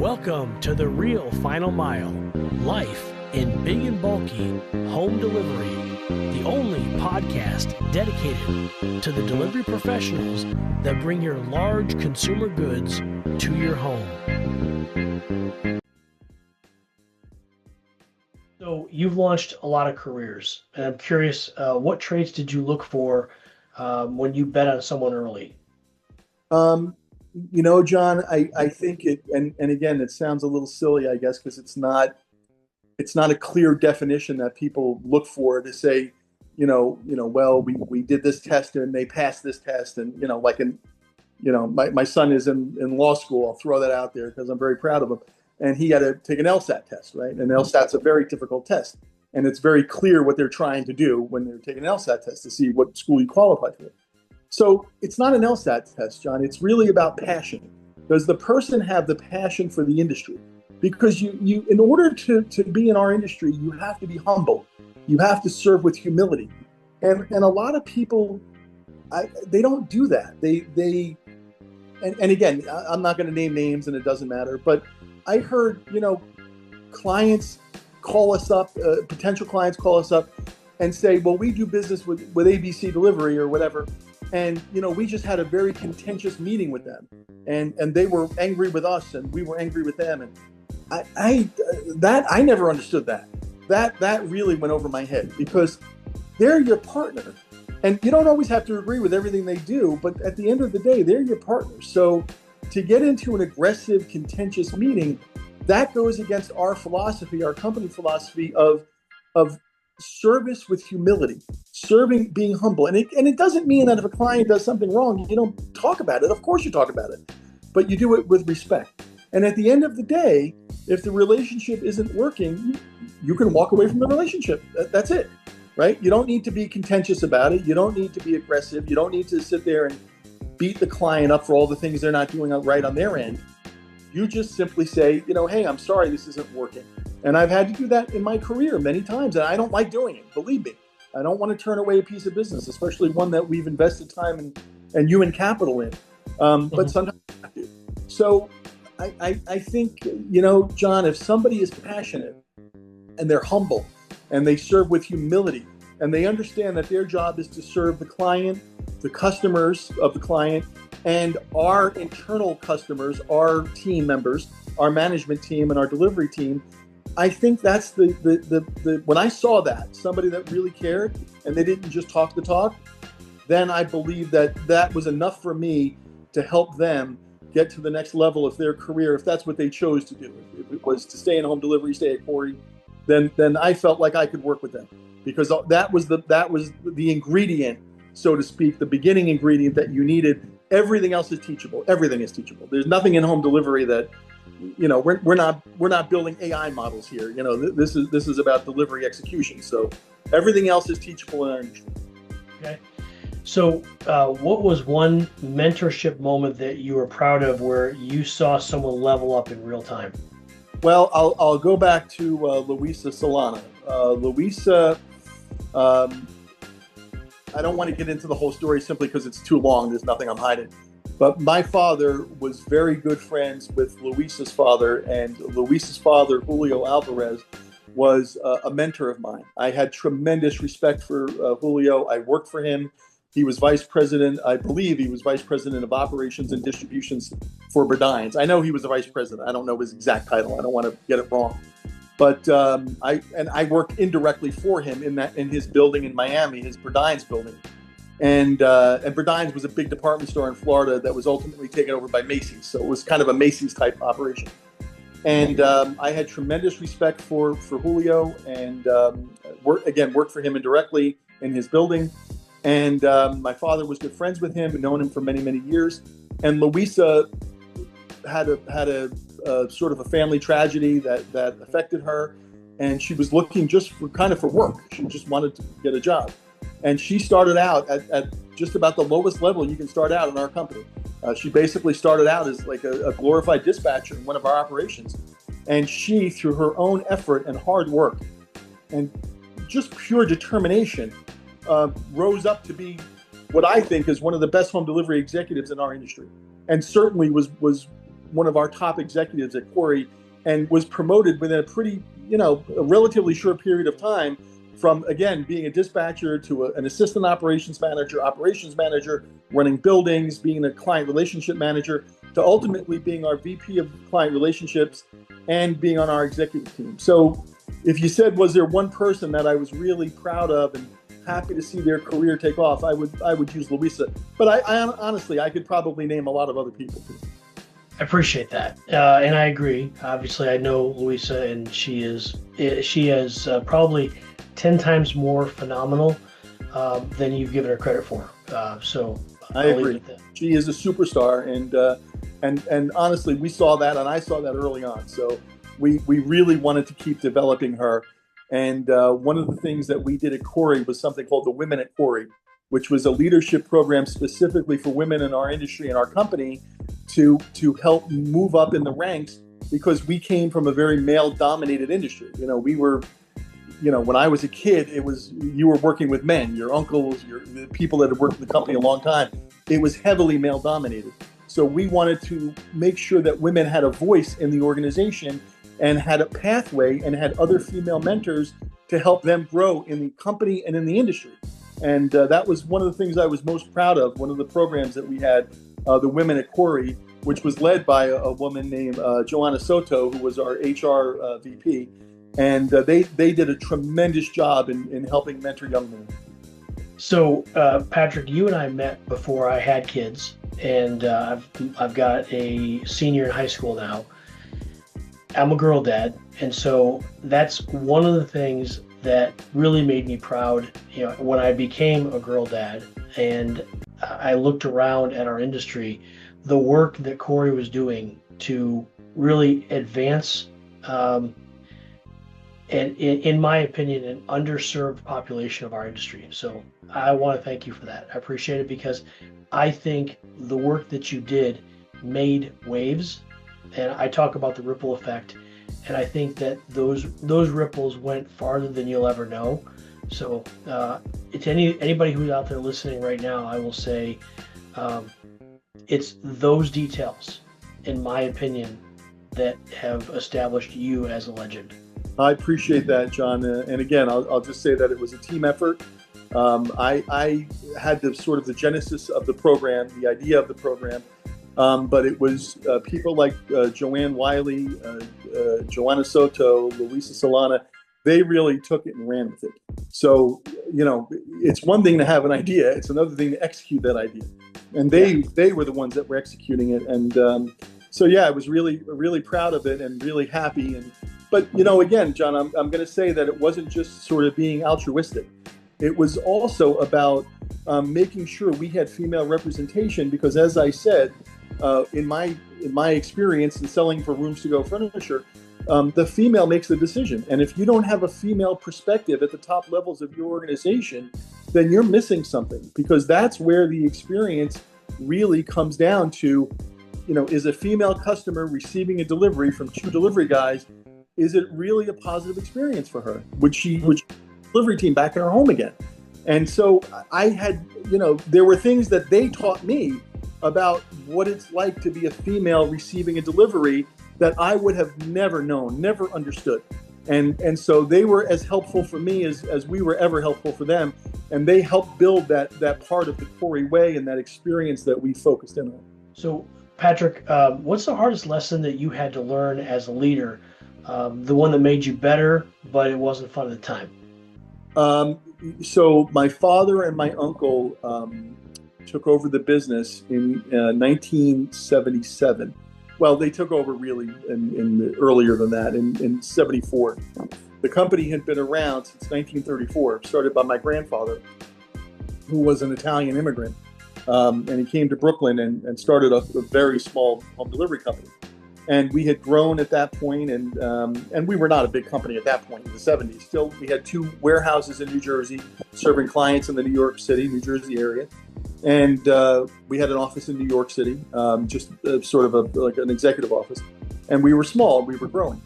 Welcome to The Real Final Mile, life in big and bulky home delivery, the only podcast dedicated to the delivery professionals that bring your large consumer goods to your home. So you've launched a lot of careers, and I'm curious, what traits did you look for when you bet on someone early? John, I think and again, it sounds a little silly, I guess, because it's not a clear definition that people look for to say, well, we did this test and they passed this test. And, my son is in law school. I'll throw that out there because I'm very proud of him. And he had to take an LSAT test, right? And LSAT's a very difficult test. And it's very clear what they're trying to do when they're taking an LSAT test to see what school you qualify for. So it's not an LSAT test, John. It's really about passion. Does the person have the passion for the industry? Because you in order to be in our industry, you have to be humble. You have to serve with humility. And a lot of people, they don't do that. And again, I'm not going to name names and it doesn't matter, but I heard, clients call us up, potential clients call us up and say, well, we do business with ABC Delivery or whatever. And, we just had a very contentious meeting with them and they were angry with us and we were angry with them. And I never understood that. That really went over my head because they're your partner and you don't always have to agree with everything they do, but at the end of the day, they're your partner. So to get into an aggressive, contentious meeting, that goes against our philosophy, our company philosophy of service with humility, being humble. And it doesn't mean that if a client does something wrong, you don't talk about it. Of course you talk about it, but you do it with respect. And at the end of the day, if the relationship isn't working, you can walk away from the relationship. That's it, right? You don't need to be contentious about it. You don't need to be aggressive. You don't need to sit there and beat the client up for all the things they're not doing right on their end. You just simply say, hey, I'm sorry, this isn't working. And I've had to do that in my career many times, and I don't like doing it. Believe me, I don't want to turn away a piece of business, especially one that we've invested time and human capital in. But sometimes I have to. So I think, John, if somebody is passionate and they're humble and they serve with humility and they understand that their job is to serve the client, the customers of the client, and our internal customers, our team members, our management team and our delivery team, I think that's the when I saw that, somebody that really cared and they didn't just talk the talk, then I believe that was enough for me to help them get to the next level of their career, if that's what they chose to do. If it was to stay in home delivery, stay at Cory, then I felt like I could work with them because that was the ingredient, so to speak, the beginning ingredient that you needed. Everything else is teachable. Everything is teachable. There's nothing in home delivery that, we're not building AI models here. This is about delivery execution. So everything else is teachable in our industry. Okay. So what was one mentorship moment that you were proud of where you saw someone level up in real time? Well, I'll go back to Luisa Solana. Luisa, I don't want to get into the whole story simply because it's too long. There's nothing I'm hiding. But my father was very good friends with Luisa's father, and Luisa's father, Julio Alvarez, was a mentor of mine. I had tremendous respect for Julio. I worked for him. He was vice president. I believe he was vice president of operations and distributions for Burdines. I know he was the vice president. I don't know his exact title. I don't want to get it wrong. But I worked indirectly for him in his building in Miami, his Burdines building. And Burdines was a big department store in Florida that was ultimately taken over by Macy's. So it was kind of a Macy's type operation. And I had tremendous respect for Julio and worked for him indirectly in his building. And my father was good friends with him and known him for many, many years. And Luisa had a sort of a family tragedy that affected her. And she was looking just for work. She just wanted to get a job. And she started out at just about the lowest level you can start out in our company. She basically started out as like a glorified dispatcher in one of our operations. And she, through her own effort and hard work and just pure determination, rose up to be what I think is one of the best home delivery executives in our industry. And certainly was one of our top executives at Cory, and was promoted within a pretty, a relatively short period of time, from, again, being a dispatcher to an assistant operations manager, running buildings, being a client relationship manager, to ultimately being our VP of client relationships and being on our executive team. So if you said, was there one person that I was really proud of and happy to see their career take off, I would use Louisa. But I honestly, I could probably name a lot of other people too. I appreciate that, and I agree. Obviously, I know Louisa, and she is probably 10 times more phenomenal than you've given her credit for. So I agree. She is a superstar, and honestly, we saw that, and I saw that early on. So we really wanted to keep developing her. And one of the things that we did at Cory was something called the Women at Cory, which was a leadership program specifically for women in our industry and our company to help move up in the ranks, because we came from a very male-dominated industry. We were, when I was a kid, you were working with men, your uncles, the people that had worked in the company a long time. It was heavily male-dominated. So we wanted to make sure that women had a voice in the organization and had a pathway and had other female mentors to help them grow in the company and in the industry. And that was one of the things I was most proud of. One of the programs that we had, the Women at Cory, which was led by a woman named Joanna Soto, who was our HR VP. And they did a tremendous job in helping mentor young women. So, Patrick, you and I met before I had kids, and I've got a senior in high school now. I'm a girl dad, and so that's one of the things that really made me proud, when I became a girl dad and I looked around at our industry, the work that Cory was doing to really advance, and in my opinion, an underserved population of our industry. So I want to thank you for that. I appreciate it, because I think the work that you did made waves. And I talk about the ripple effect, and I think that those ripples went farther than you'll ever know. So to anybody who's out there listening right now, I will say it's those details, in my opinion, that have established you as a legend. I appreciate that, John. And again, I'll just say that it was a team effort. I had the genesis of the program, the idea of the program. But it was people like Joanne Wiley, Joanna Soto, Luisa Solana. They really took it and ran with it. So, it's one thing to have an idea. It's another thing to execute that idea. And they were the ones that were executing it. And I was really, really proud of it and really happy. But again, John, I'm going to say that it wasn't just sort of being altruistic. It was also about making sure we had female representation, because, as I said, in my experience in selling for Rooms to Go furniture, the female makes the decision. And if you don't have a female perspective at the top levels of your organization, then you're missing something, because that's where the experience really comes down to, is a female customer receiving a delivery from two delivery guys, is it really a positive experience for her? Would delivery team back in her home again? And so I had, there were things that they taught me about what it's like to be a female receiving a delivery that I would have never known, never understood. And so they were as helpful for me as we were ever helpful for them. And they helped build that part of the Cory way and that experience that we focused in on. So, Patrick, what's the hardest lesson that you had to learn as a leader? The one that made you better, but it wasn't fun at the time? So my father and my uncle took over the business in 1977. Well, they took over really earlier than that, in 74. The company had been around since 1934, started by my grandfather, who was an Italian immigrant. And he came to Brooklyn and started a very small home delivery company. And we had grown at that point, and we were not a big company at that point in the 70s. Still, we had 2 warehouses in New Jersey serving clients in the New York City, New Jersey area. And we had an office in New York City, just sort of like an executive office. And we were small, we were growing.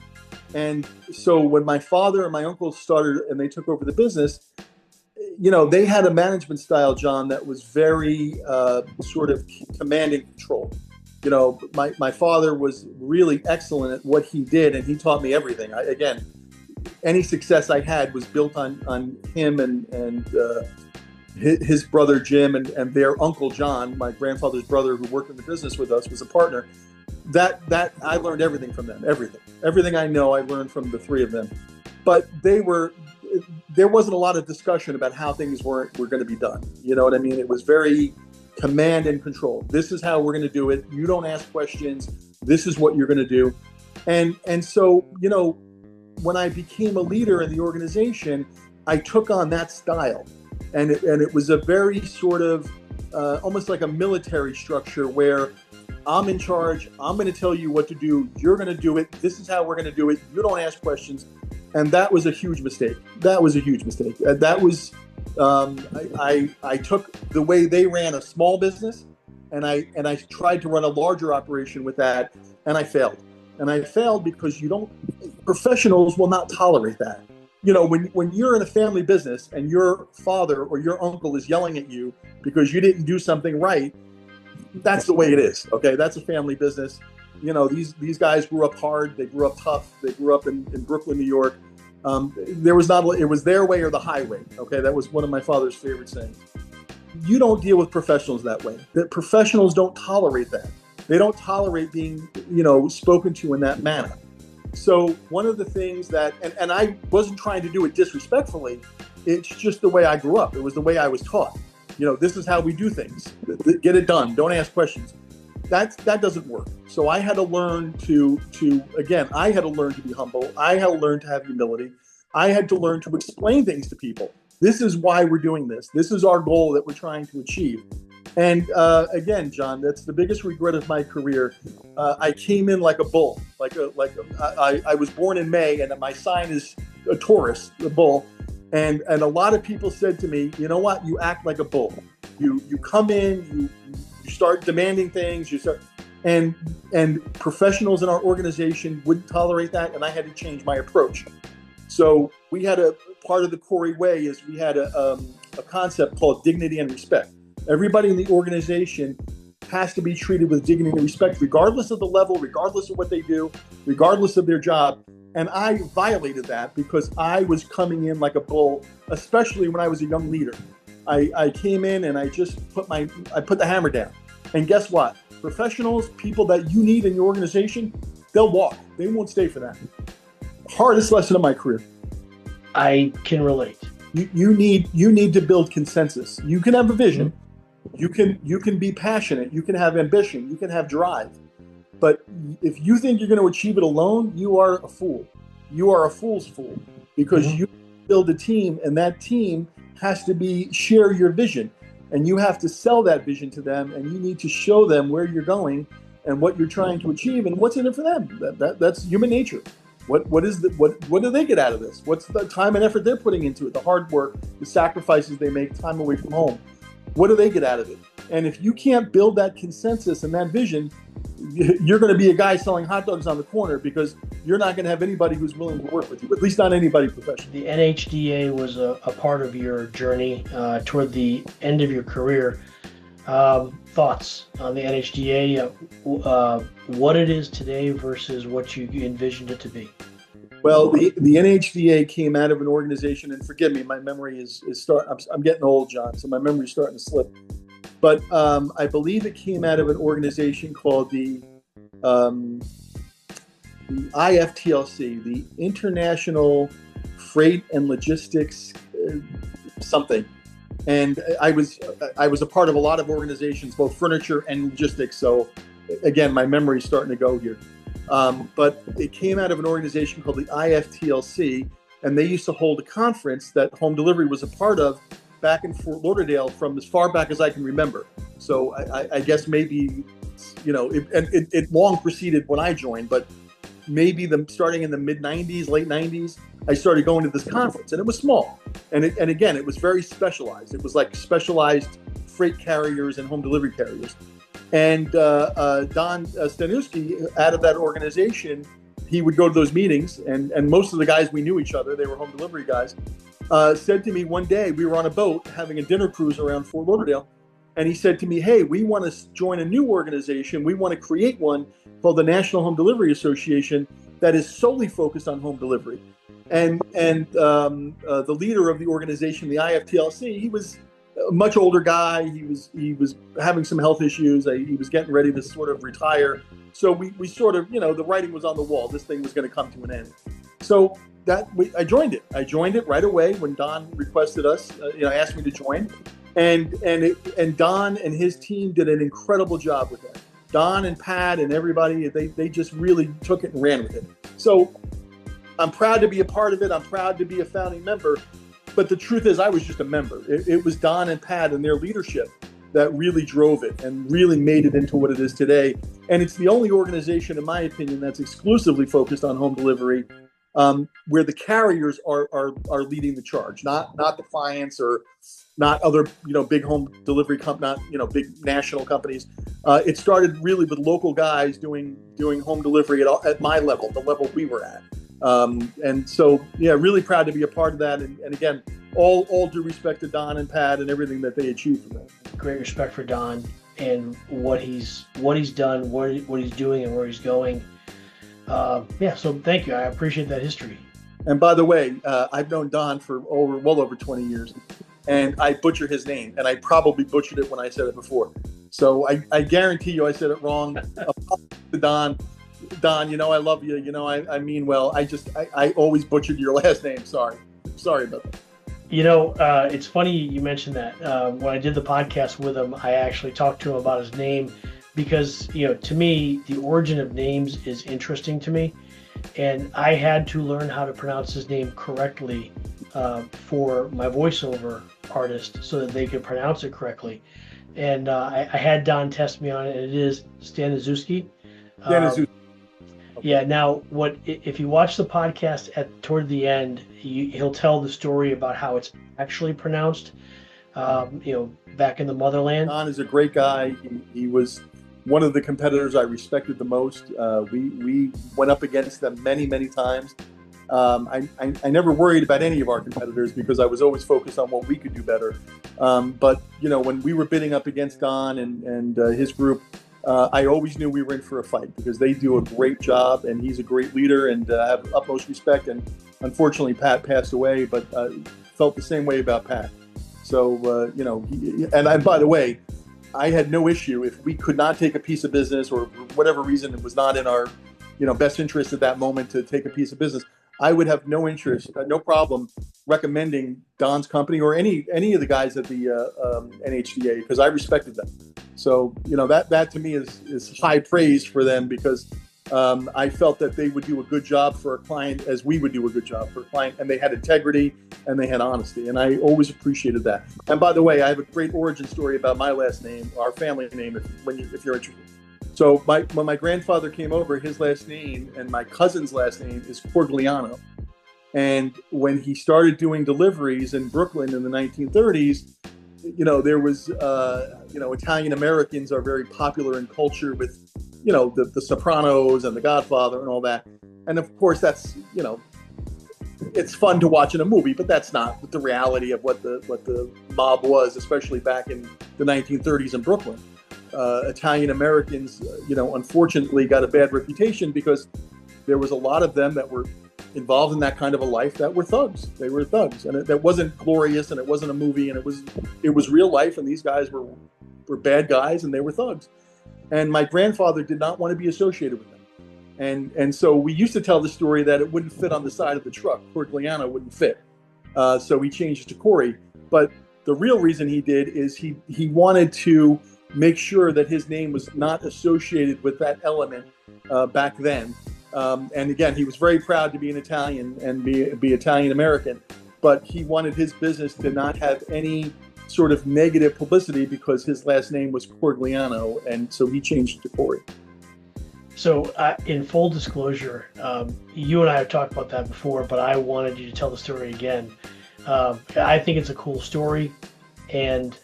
And so when my father and my uncle started and they took over the business, they had a management style, John, that was very sort of commanding control. My father was really excellent at what he did, and he taught me everything. Again, any success I had was built on him and his brother Jim and their uncle John, my grandfather's brother, who worked in the business with us, was a partner. That I learned everything from them. Everything I know, I learned from the three of them. But there wasn't a lot of discussion about how things were going to be done. You know what I mean? It was very command and control. This is how we're going to do it. You don't ask questions. This is what you're going to do. And so, when I became a leader in the organization, I took on that style. And it was a very sort of almost like a military structure where I'm in charge. I'm going to tell you what to do. You're going to do it. This is how we're going to do it. You don't ask questions. And that was a huge mistake. That was I took the way they ran a small business, and I tried to run a larger operation with that, and I failed. And I failed because professionals will not tolerate that. When you're in a family business and your father or your uncle is yelling at you because you didn't do something right, that's the way it is. Okay, that's a family business. These guys grew up hard. They grew up tough. They grew up in Brooklyn, New York. It was their way or the highway. Okay, that was one of my father's favorite sayings. You don't deal with professionals that way. The professionals don't tolerate that. They don't tolerate being, spoken to in that manner. So one of the things that, and I wasn't trying to do it disrespectfully, it's just the way I grew up. It was the way I was taught. This is how we do things. Get it done. Don't ask questions. That doesn't work. So I had to learn to be humble. I had to learn to have humility. I had to learn to explain things to people. This is why we're doing this. This is our goal that we're trying to achieve. And again, John, that's the biggest regret of my career. I came in like a bull. I was born in May, and my sign is a Taurus, the bull. And a lot of people said to me, you know what? You act like a bull. You come in, you start demanding things. And professionals in our organization wouldn't tolerate that, and I had to change my approach. So we had part of the Cory way is we had a concept called dignity and respect. Everybody in the organization has to be treated with dignity and respect, regardless of the level, regardless of what they do, regardless of their job. And I violated that because I was coming in like a bull, especially when I was a young leader. I came in and I just put the hammer down. And guess what? Professionals, people that you need in your organization, they'll walk. They won't stay for that. Hardest lesson of my career. I can relate. You need to build consensus. You can have a vision. You can be passionate. You can have ambition. You can have drive. But if you think you're going to achieve it alone, you are a fool. You are a fool's fool because you build a team, and that team has to share your vision, and you have to sell that vision to them, and you need to show them where you're going and what you're trying to achieve and what's in it for them. That's human nature. What do they get out of this? What's the time and effort they're putting into it? The hard work, the sacrifices they make, time away from home. What do they get out of it? And if you can't build that consensus and that vision, you're going to be a guy selling hot dogs on the corner because you're not going to have anybody who's willing to work with you, at least not anybody professional. The NHDA was a part of your journey toward the end of your career. Thoughts on the NHDA, what it is today versus what you envisioned it to be? Well, the NHDA came out of an organization, and forgive me, my memory I'm getting old, John, so my memory's starting to slip. But I believe it came out of an organization called the IFTLC, the International Freight and Logistics something. And I was a part of a lot of organizations, both furniture and logistics. So again, my memory's starting to go here. But it came out of an organization called the IFTLC, and they used to hold a conference that home delivery was a part of back in Fort Lauderdale from as far back as I can remember. So I guess maybe, it long preceded when I joined, but maybe starting in the mid 90s, late 90s, I started going to this conference, and it was small. And again, it was very specialized. It was like specialized freight carriers and home delivery carriers. And Don Stanuski, out of that organization, he would go to those meetings, and most of the guys, we knew each other. They were home delivery guys. Said to me one day, we were on a boat having a dinner cruise around Fort Lauderdale, and he said to me, "Hey, we want to join a new organization. We want to create one called the National Home Delivery Association that is solely focused on home delivery." The leader of the organization, the IFTLC, he was a much older guy. He was having some health issues. He was getting ready to sort of retire. So we sort of, the writing was on the wall. This thing was going to come to an end. So I joined it. I joined it right away when Don requested us, asked me to join. And Don and his team did an incredible job with that. Don and Pat and everybody, they just really took it and ran with it. So I'm proud to be a part of it. I'm proud to be a founding member. But the truth is, I was just a member. It was Don and Pat and their leadership that really drove it and really made it into what it is today. And it's the only organization, in my opinion, that's exclusively focused on home delivery, where the carriers are leading the charge, not Defiance or not other big home delivery not big national companies. It started really with local guys doing home delivery at my level, the level we were at. And so, really proud to be a part of that. And again, all due respect to Don and Pat and everything that they achieved from that. Great respect for Don and what he's done, what he's doing, and where he's going. So thank you. I appreciate that history. And by the way, I've known Don for well over 20 years, and I butcher his name, and I probably butchered it when I said it before. So I guarantee you I said it wrong. To Don, I love you. I mean well. I always butchered your last name. Sorry about that. It's funny you mentioned that. When I did the podcast with him, I actually talked to him about his name because, to me, the origin of names is interesting to me. And I had to learn how to pronounce his name correctly for my voiceover artist so that they could pronounce it correctly. And I had Don test me on it, and it is Staniszewski. Staniszewski. Okay. Yeah. Now, if you watch the podcast toward the end, he'll tell the story about how it's actually pronounced. Back in the motherland. Don is a great guy. He was one of the competitors I respected the most. We went up against them many, many times. I never worried about any of our competitors because I was always focused on what we could do better. But when we were bidding up against Don and his group, I always knew we were in for a fight because they do a great job and he's a great leader and I have utmost respect. And unfortunately, Pat passed away, but felt the same way about Pat. So, and by the way, I had no issue if we could not take a piece of business or for whatever reason it was not in our, best interest at that moment to take a piece of business. I would have no interest, no problem recommending Don's company or any of the guys at the NHDA because I respected them. So, that to me is high praise for them because I felt that they would do a good job for a client as we would do a good job for a client, and they had integrity and they had honesty, and I always appreciated that. And by the way, I have a great origin story about my last name, our family name, if you're interested. So when my grandfather came over, his last name and my cousin's last name is Corgliano. And when he started doing deliveries in Brooklyn in the 1930s, there was, Italian Americans are very popular in culture with, the Sopranos and The Godfather and all that. And of course, that's, it's fun to watch in a movie, but that's not the reality of what the mob was, especially back in the 1930s in Brooklyn. Italian Americans, unfortunately got a bad reputation because there was a lot of them that were involved in that kind of a life that were thugs. They were thugs, and that wasn't glorious, and it wasn't a movie, and it was real life, and these guys were bad guys, and they were thugs. And my grandfather did not want to be associated with them, and so we used to tell the story that it wouldn't fit on the side of the truck. Corgliano wouldn't fit, so he changed it to Cory. But the real reason he did is he wanted to make sure that his name was not associated with that element back then. And again, he was very proud to be an Italian and be Italian American, but he wanted his business to not have any sort of negative publicity because his last name was Corgliano, and so he changed it to Cory. So in full disclosure, you and I have talked about that before, but I wanted you to tell the story again. I think it's a cool story. And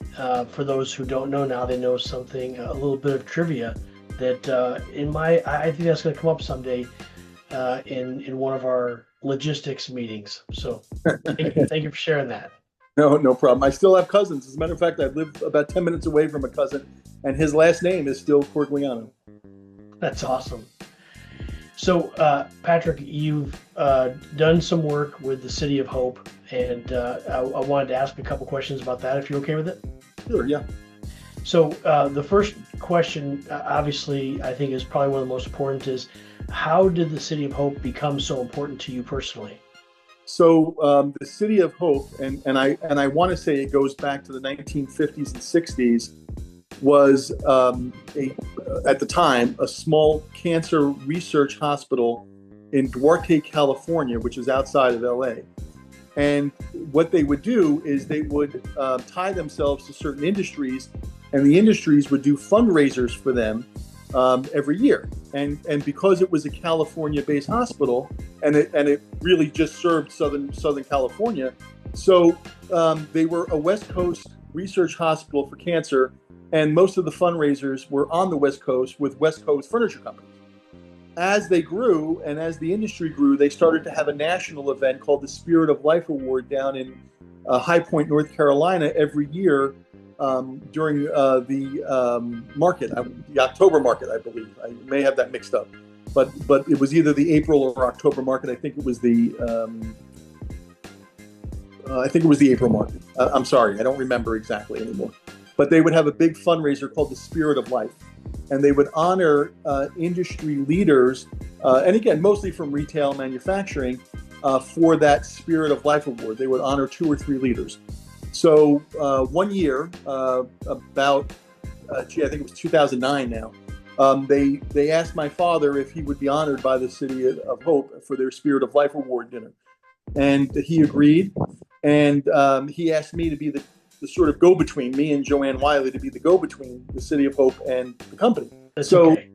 for those who don't know now, they know something, a little bit of trivia that I think that's going to come up someday in one of our logistics meetings. So thank you for sharing that. No, no problem. I still have cousins. As a matter of fact, I live about 10 minutes away from a cousin, and his last name is still Corgliano. That's awesome. So, Patrick, you've done some work with the City of Hope, and I wanted to ask a couple questions about that, if you're okay with it. Sure, yeah. So, the first question, obviously, I think is probably one of the most important is, how did the City of Hope become so important to you personally? So the City of Hope, and I want to say it goes back to the 1950s and 60s, was at the time a small cancer research hospital in Duarte, California, which is outside of LA. And what they would do is they would tie themselves to certain industries, and the industries would do fundraisers for them every year. And because it was a California-based hospital, and it really just served Southern California, so they were a West Coast research hospital for cancer, and most of the fundraisers were on the West Coast with West Coast furniture companies. As they grew and as the industry grew, they started to have a national event called the Spirit of Life Award down in High Point, North Carolina, every year during the market, the October market, I believe. I may have that mixed up, but it was either the April or October market. I think it was the April market. I'm sorry, I don't remember exactly anymore. But they would have a big fundraiser called the Spirit of Life, and they would honor industry leaders, and again, mostly from retail manufacturing, for that Spirit of Life Award. They would honor 2 or 3 leaders. So one year, I think it was 2009 now, they asked my father if he would be honored by the City of Hope for their Spirit of Life Award dinner. And he agreed. And he asked me to be the sort of go-between, me and Joanne Wiley, to be the go-between the City of Hope and the company. That's so, okay.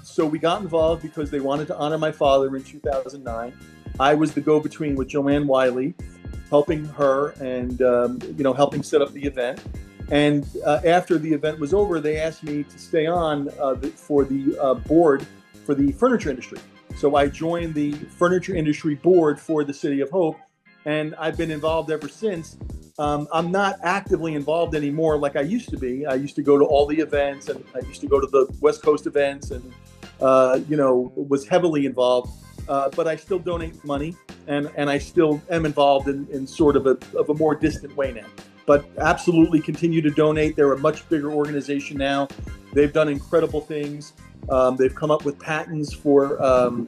So we got involved because they wanted to honor my father in 2009. I was the go-between with Joanne Wiley, helping her and helping set up the event. And after the event was over, they asked me to stay on for the board for the furniture industry. So I joined the furniture industry board for the City of Hope, and I've been involved ever since. I'm not actively involved anymore like I used to be. I used to go to all the events, and I used to go to the West Coast events, and was heavily involved. But I still donate money, and I still am involved in sort of a more distant way now. But absolutely continue to donate. They're a much bigger organization now. They've done incredible things. They've come up with patents for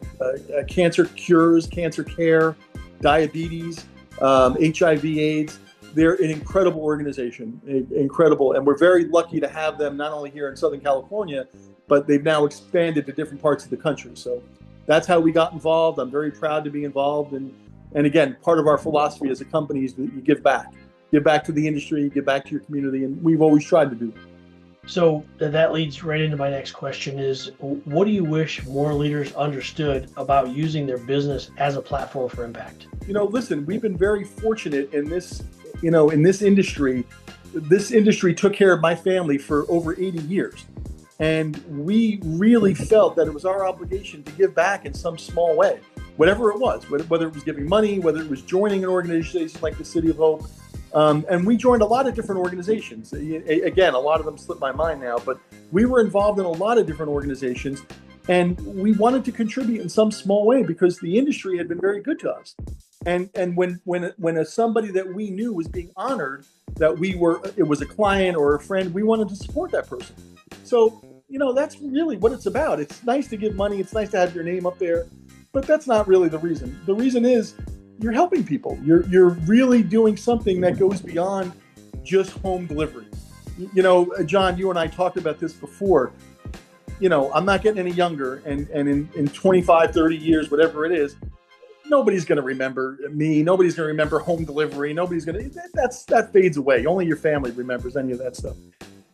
cancer cures, cancer care, diabetes, HIV/AIDS. They're an incredible organization, incredible. And we're very lucky to have them not only here in Southern California, but they've now expanded to different parts of the country. So that's how we got involved. I'm very proud to be involved. And again, part of our philosophy as a company is that you give back. Give back to the industry, give back to your community. And we've always tried to do that. So that leads right into my next question is, what do you wish more leaders understood about using their business as a platform for impact? Listen, we've been very fortunate in this, in this industry. This industry took care of my family for over 80 years. And we really felt that it was our obligation to give back in some small way, whatever it was, whether it was giving money, whether it was joining an organization like the City of Hope. And we joined a lot of different organizations. Again, a lot of them slip my mind now, but we were involved in a lot of different organizations, and we wanted to contribute in some small way because the industry had been very good to us. And when somebody that we knew was being honored, it was a client or a friend, we wanted to support that person. So, that's really what it's about. It's nice to give money. It's nice to have your name up there, but that's not really the reason. The reason is you're helping people. You're really doing something that goes beyond just home delivery. John, you and I talked about this before. I'm not getting any younger, and in 25, 30 years, whatever it is, nobody's going to remember me. Nobody's going to remember home delivery. That fades away. Only your family remembers any of that stuff.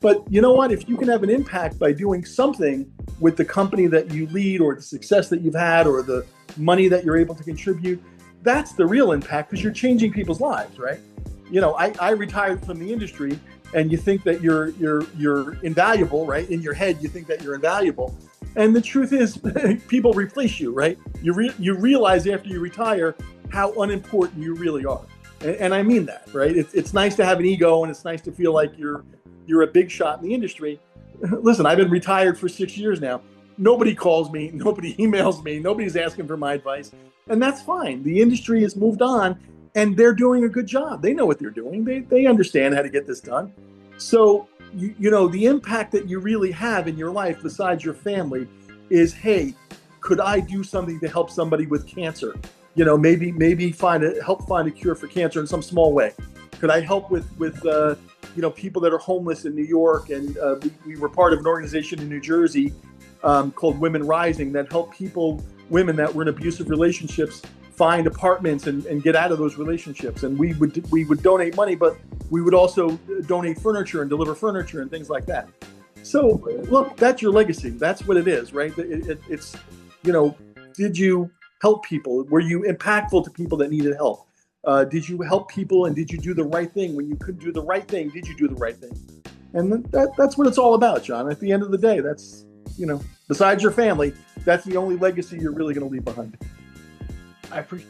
But you know what? If you can have an impact by doing something with the company that you lead, or the success that you've had, or the money that you're able to contribute, that's the real impact, because you're changing people's lives, right? I retired from the industry, and you think that you're invaluable, right? In your head, you think that you're invaluable. And the truth is, people replace you, right? You realize after you retire how unimportant you really are. And I mean that, right? It's nice to have an ego, and it's nice to feel like you're a big shot in the industry. Listen, I've been retired for 6 years now. Nobody calls me, nobody emails me, nobody's asking for my advice, and that's fine. The industry has moved on, and they're doing a good job. They know what they're doing. They understand how to get this done. So you know, the impact that you really have in your life besides your family is, hey, could I do something to help somebody with cancer? You know, maybe help find a cure for cancer in some small way. Could I help with you know, people that are homeless in New York? And we were part of an organization in New Jersey called Women Rising that helped women that were in abusive relationships find apartments and get out of those relationships. And we would donate money, but we would also donate furniture and deliver furniture and things like that. So look, that's your legacy. That's what it is, right? It's, you know, did you help people? Were you impactful to people that needed help? Did you help people, and did you do the right thing? When you couldn't do the right thing, did you do the right thing? And that's what it's all about, John. At the end of the day, that's, you know, besides your family, that's the only legacy you're really going to leave behind. I appreciate